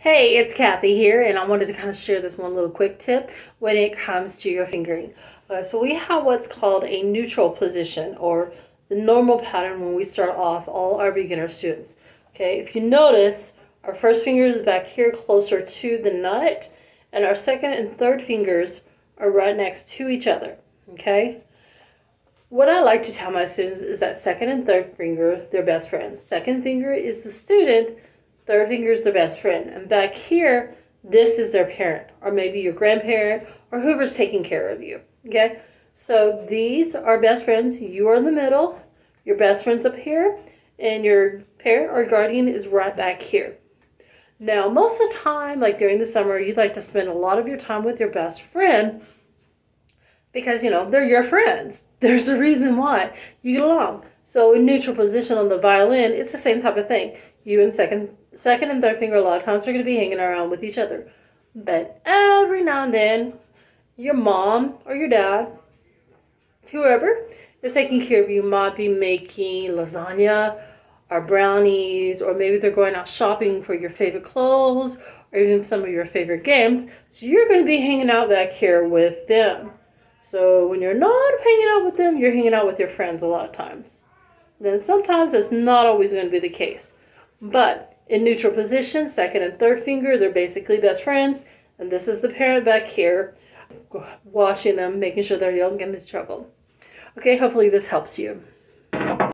Hey, it's Kathy here, and I wanted to kind of share this one little quick tip when it comes to your fingering. So we have what's called a neutral position, or the normal pattern when we start off all our beginner students. Okay, if you notice, our first finger is back here closer to the nut, and our second and third fingers are right next to each other. Okay, what I like to tell my students is that second and third finger, they're best friends. Second finger is the student, third finger is their best friend. And back here, this is their parent, or maybe your grandparent, or whoever's taking care of you. Okay? So these are best friends. You are in the middle, your best friend's up here, and your parent or guardian is right back here. Now, most of the time, like during the summer, you'd like to spend a lot of your time with your best friend because, they're your friends. There's a reason why you get along. So in neutral position on the violin, it's the same type of thing. You and second and third finger a lot of times are going to be hanging around with each other. But every now and then, your mom or your dad, whoever is taking care of you, might be making lasagna or brownies, or maybe they're going out shopping for your favorite clothes or even some of your favorite games. So you're going to be hanging out back here with them. So when you're not hanging out with them, you're hanging out with your friends a lot of times. Then sometimes it's not always going to be the case. But in neutral position, second and third finger, they're basically best friends. And this is the parent back here, watching them, making sure they don't get into trouble. Okay, hopefully this helps you.